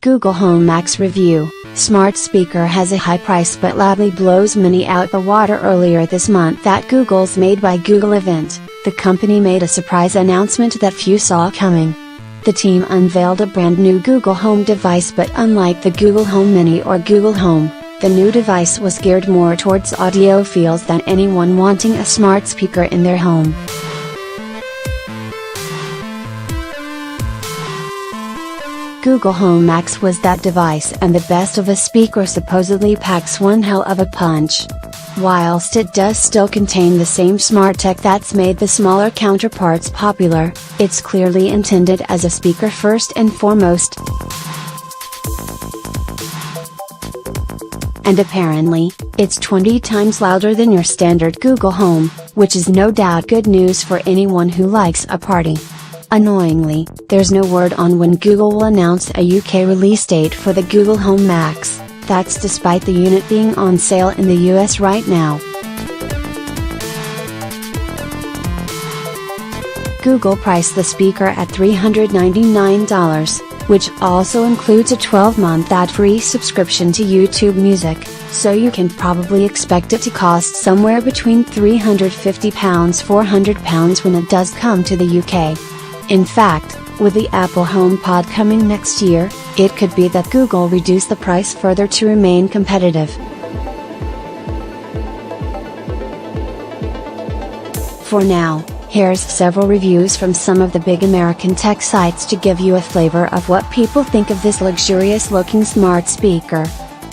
Google Home Max Review. Smart speaker has a high price but loudly blows many out the water. Earlier this month at Google's Made by Google event, the company made a surprise announcement that few saw coming. The team unveiled a brand new Google Home device, but unlike the Google Home Mini or Google Home, the new device was geared more towards audiophiles than anyone wanting a smart speaker in their home. Google Home Max was that device, and the best of a speaker supposedly packs one hell of a punch. Whilst it does still contain the same smart tech that's made the smaller counterparts popular, it's clearly intended as a speaker first and foremost. And apparently, it's 20 times louder than your standard Google Home, which is no doubt good news for anyone who likes a party. Annoyingly, there's no word on when Google will announce a UK release date for the Google Home Max. That's despite the unit being on sale in the US right now. Google priced the speaker at $399, which also includes a 12-month ad-free subscription to YouTube Music, so you can probably expect it to cost somewhere between £350 £400 when it does come to the UK. In fact, with the Apple HomePod coming next year, it could be that Google reduce the price further to remain competitive. For now, here's several reviews from some of the big American tech sites to give you a flavor of what people think of this luxurious-looking smart speaker.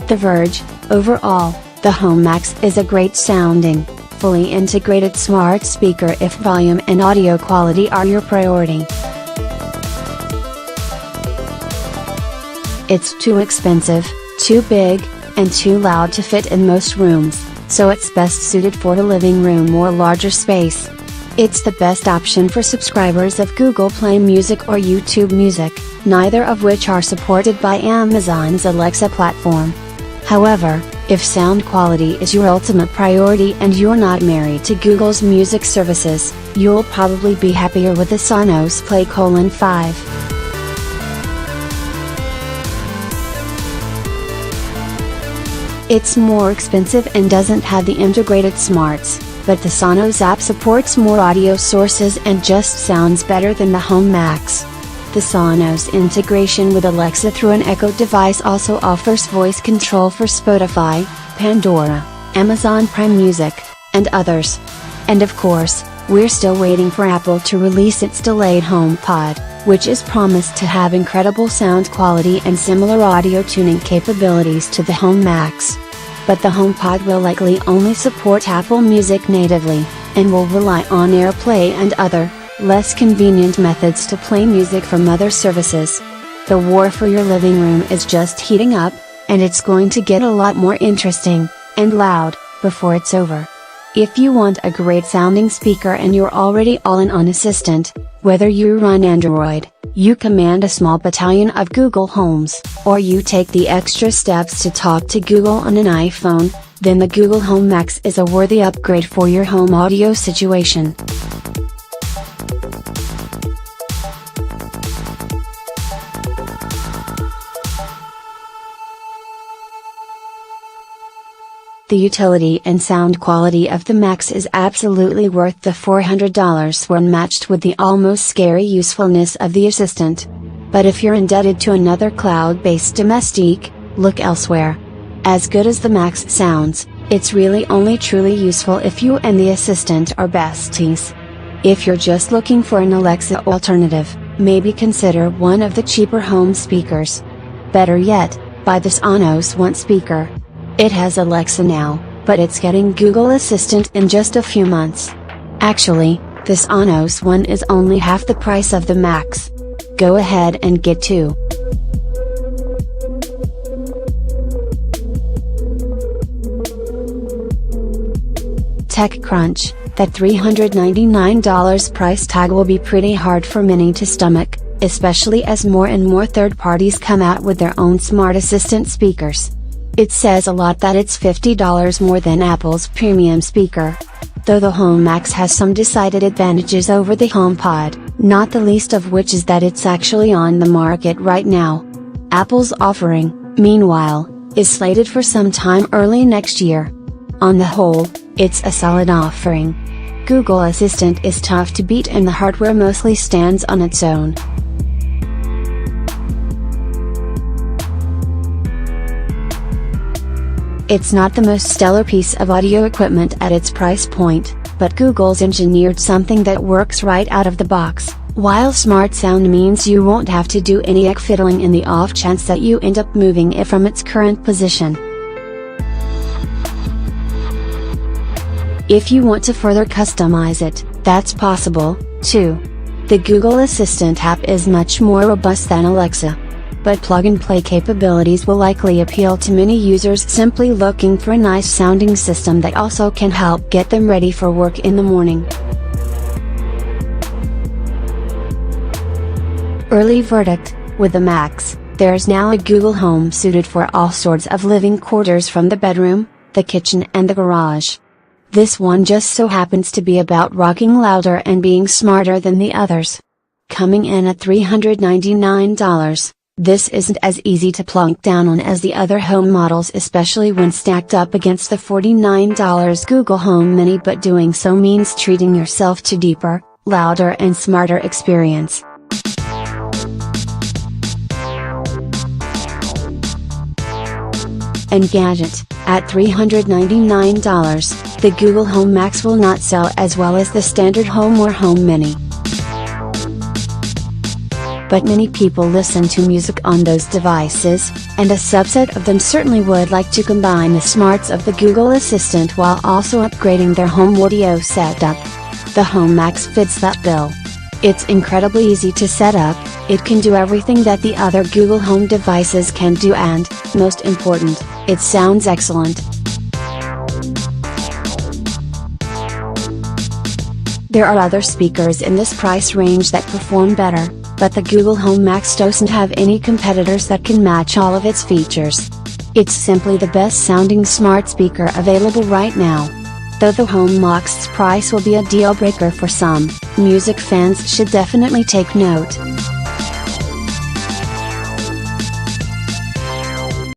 The Verge: overall, the Home Max is a great sounding, fully integrated smart speaker if volume and audio quality are your priority. It's too expensive, too big, and too loud to fit in most rooms, so it's best suited for the living room or larger space. It's the best option for subscribers of Google Play Music or YouTube Music, neither of which are supported by Amazon's Alexa platform. However, if sound quality is your ultimate priority and you're not married to Google's music services, you'll probably be happier with the Sonos Play 5. It's more expensive and doesn't have the integrated smarts, but the Sonos app supports more audio sources and just sounds better than the Home Max. The Sonos integration with Alexa through an Echo device also offers voice control for Spotify, Pandora, Amazon Prime Music, and others. And of course, we're still waiting for Apple to release its delayed HomePod, which is promised to have incredible sound quality and similar audio tuning capabilities to the Home Max. But the HomePod will likely only support Apple Music natively, and will rely on AirPlay and other, less convenient methods to play music from other services. The war for your living room is just heating up, and it's going to get a lot more interesting, and loud, before it's over. If you want a great sounding speaker and you're already all in on Assistant, whether you run Android, you command a small battalion of Google Homes, or you take the extra steps to talk to Google on an iPhone, then the Google Home Max is a worthy upgrade for your home audio situation. The utility and sound quality of the Max is absolutely worth the $400 when matched with the almost scary usefulness of the Assistant. But if you're indebted to another cloud-based domestique, look elsewhere. As good as the Max sounds, it's really only truly useful if you and the Assistant are besties. If you're just looking for an Alexa alternative, maybe consider one of the cheaper home speakers. Better yet, buy the Sonos One speaker. It has Alexa now, but it's getting Google Assistant in just a few months. Actually, the Sonos One is only half the price of the Max. Go ahead and get two. TechCrunch: that $399 price tag will be pretty hard for many to stomach, especially as more and more third parties come out with their own smart assistant speakers. It says a lot that it's $50 more than Apple's premium speaker. Though the Home Max has some decided advantages over the HomePod, not the least of which is that it's actually on the market right now. Apple's offering, meanwhile, is slated for some time early next year. On the whole, it's a solid offering. Google Assistant is tough to beat and the hardware mostly stands on its own. It's not the most stellar piece of audio equipment at its price point, but Google's engineered something that works right out of the box, while smart sound means you won't have to do any fiddling in the off chance that you end up moving it from its current position. If you want to further customize it, that's possible, too. The Google Assistant app is much more robust than Alexa. But plug-and-play capabilities will likely appeal to many users simply looking for a nice sounding system that also can help get them ready for work in the morning. Early verdict: with the Max, there's now a Google Home suited for all sorts of living quarters from the bedroom, the kitchen and the garage. This one just so happens to be about rocking louder and being smarter than the others. Coming in at $399, this isn't as easy to plunk down on as the other home models, especially when stacked up against the $49 Google Home Mini, but doing so means treating yourself to deeper, louder and smarter experience. Engadget, at $399, the Google Home Max will not sell as well as the standard Home or Home Mini. But many people listen to music on those devices, and a subset of them certainly would like to combine the smarts of the Google Assistant while also upgrading their home audio setup. The Home Max fits that bill. It's incredibly easy to set up, it can do everything that the other Google Home devices can do, and, most important, it sounds excellent. There are other speakers in this price range that perform better, but the Google Home Max doesn't have any competitors that can match all of its features. It's simply the best sounding smart speaker available right now. Though the Home Max's price will be a deal breaker for some, music fans should definitely take note.